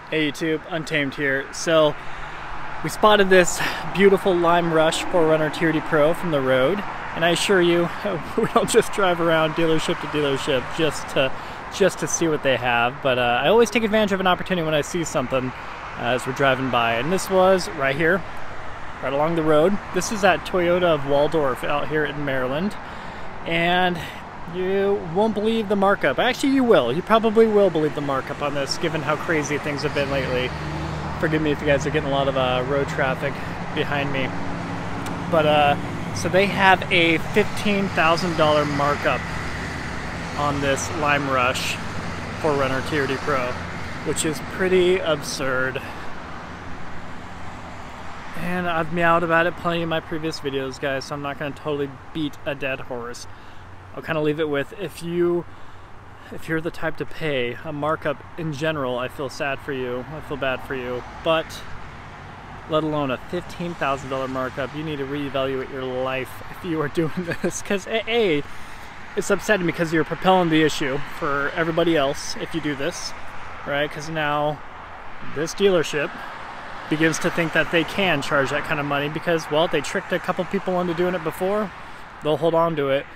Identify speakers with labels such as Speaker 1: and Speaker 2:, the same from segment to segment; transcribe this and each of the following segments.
Speaker 1: Hey YouTube, Untamed here. So we spotted this beautiful Lime Rush 4Runner TRD Pro from the road, and I assure you, we don't just drive around dealership to dealership just to see what they have. But I always take advantage of an opportunity when I see something as we're driving by, and this was right here, right along the road. This is at Toyota of Waldorf out here in Maryland, and you won't believe the markup. Actually, you will. You probably will believe the markup on this, given how crazy things have been lately. Forgive me if you guys are getting a lot of road traffic behind me. But, so they have a $15,000 markup on this Lime Rush 4Runner TRD Pro, which is pretty absurd. And I've meowed about it plenty in my previous videos, guys, so I'm not going to totally beat a dead horse. I'll kind of leave it with, if you're the type to pay a markup in general, I feel sad for you, I feel bad for you, but let alone a $15,000 markup, you need to reevaluate your life if you are doing this, because A, it's upsetting because you're propelling the issue for everybody else if you do this, right? Because now this dealership begins to think that they can charge that kind of money because, well, they tricked a couple people into doing it before. They'll hold on to it.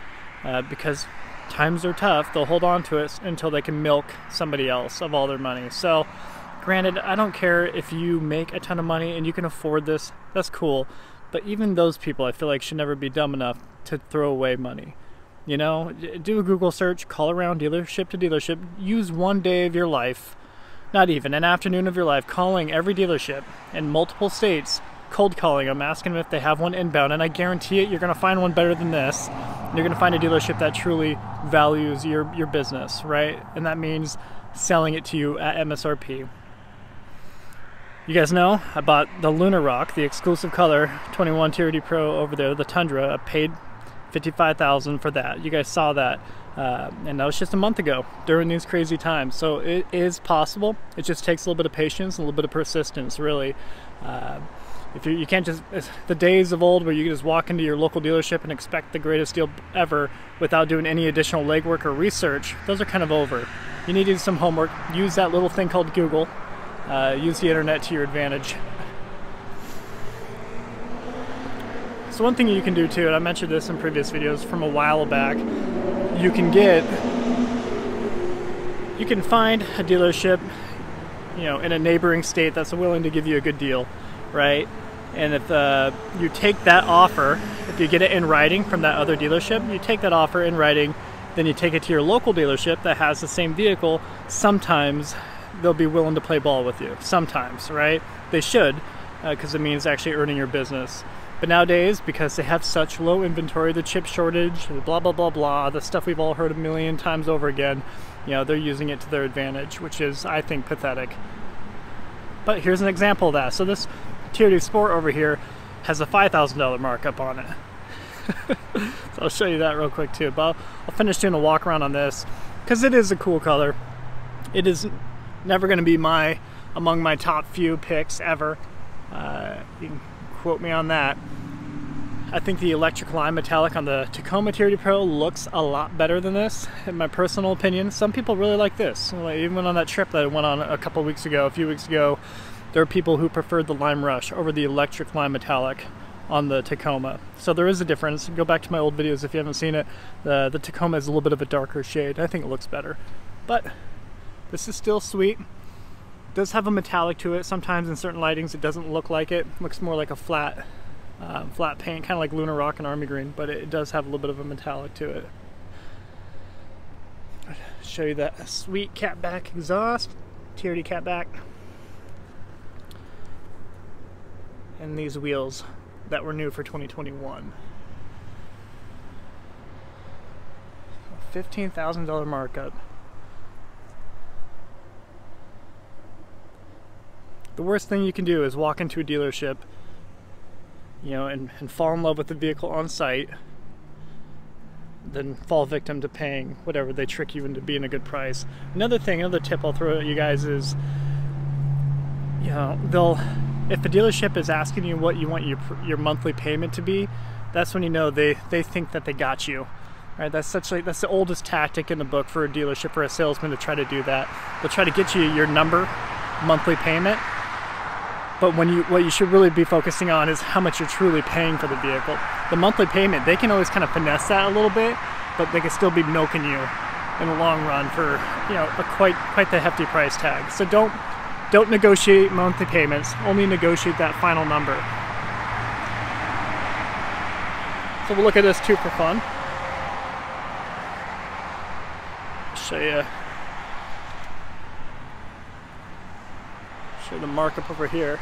Speaker 1: Because times are tough, they'll hold on to it until they can milk somebody else of all their money. So granted, I don't care if you make a ton of money and you can afford this, that's cool, but even those people I feel like should never be dumb enough to throw away money. You know, do a Google search, call around dealership to dealership, use one day of your life, not even an afternoon of your life, calling every dealership in multiple states, cold calling them, asking them if they have one inbound, and I guarantee it, you're going to find one better than this. You're going to find a dealership that truly values your business, right? And that means selling it to you at MSRP. You guys know I bought the Lunar Rock, the exclusive color 21 TRD Pro over there, the Tundra. I paid $55,000 for that. You guys saw that, and that was just a month ago during these crazy times. So it is possible. It just takes a little bit of patience, a little bit of persistence, really. If you can't just, the days of old where you can just walk into your local dealership and expect the greatest deal ever without doing any additional legwork or research, those are kind of over. You need to do some homework. Use that little thing called Google. Use the internet to your advantage. So one thing you can do too, and I mentioned this in previous videos from a while back, you can find a dealership, you know, in a neighboring state that's willing to give you a good deal, right? And if you take that offer, if you get it in writing from that other dealership, you take that offer in writing, then you take it to your local dealership that has the same vehicle, sometimes they'll be willing to play ball with you. Sometimes, right? They should, because it means actually earning your business. But nowadays, because they have such low inventory, the chip shortage, blah, blah, blah, blah, the stuff we've all heard a million times over again, you know, they're using it to their advantage, which is, I think, pathetic. But here's an example of that. So this TRD Sport over here has a $5,000 markup on it. So I'll show you that real quick too. But I'll finish doing a walk around on this because it is a cool color. It is never going to be among my top few picks ever. You can quote me on that. I think the electric lime metallic on the Tacoma TRD Pro looks a lot better than this, in my personal opinion. Some people really like this. Even on that trip that I went on a few weeks ago, there are people who preferred the Lime Rush over the electric lime metallic on the Tacoma. So there is a difference. Go back to my old videos if you haven't seen it. The Tacoma is a little bit of a darker shade. I think it looks better. But this is still sweet. It does have a metallic to it. Sometimes in certain lightings it doesn't look like it. It looks more like a flat paint, kind of like Lunar Rock and Army Green, but it does have a little bit of a metallic to it. I'll show you that sweet catback exhaust, TRD catback. And these wheels that were new for 2021. $15,000 markup. The worst thing you can do is walk into a dealership, you know, and fall in love with the vehicle on site, then fall victim to paying whatever they trick you into being a good price. Another tip I'll throw at you guys is, you know, if a dealership is asking you what you want your monthly payment to be, that's when you know they think that they got you. Right? That's the oldest tactic in the book for a dealership, for a salesman to try to do that. They'll try to get you your number, monthly payment. But what you should really be focusing on is how much you're truly paying for the vehicle. The monthly payment, they can always kind of finesse that a little bit, but they can still be milking you in the long run for, you know, quite the hefty price tag. So don't negotiate monthly payments, only negotiate that final number. So we'll look at this too for fun. Show you the markup over here.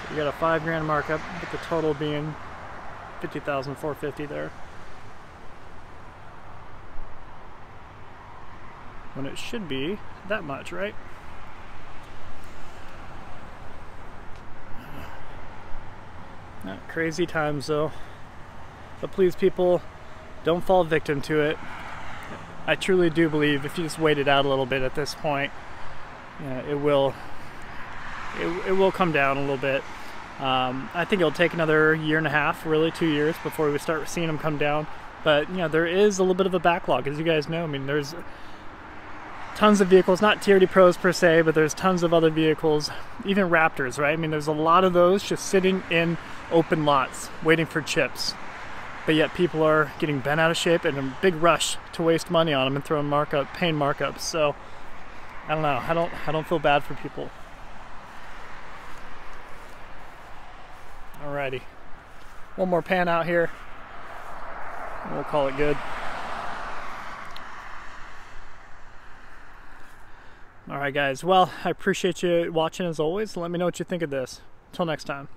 Speaker 1: So you got a $5,000 markup, with the total being $50,450 there. When it should be that much, right? Not crazy times though. But please, people, don't fall victim to it. I truly do believe if you just wait it out a little bit at this point, it will come down a little bit. I think it'll take another 1.5 years, really 2 years, before we start seeing them come down. But you know, there is a little bit of a backlog, as you guys know. I mean, there's tons of vehicles, not TRD Pros per se, but there's tons of other vehicles, even Raptors, right? I mean, there's a lot of those just sitting in open lots, waiting for chips. But yet people are getting bent out of shape and in a big rush to waste money on them and throwing paying markups. So I don't know. I don't feel bad for people. Alrighty, one more pan out here, and we'll call it good. Alright guys, well, I appreciate you watching as always. Let me know what you think of this. Until next time.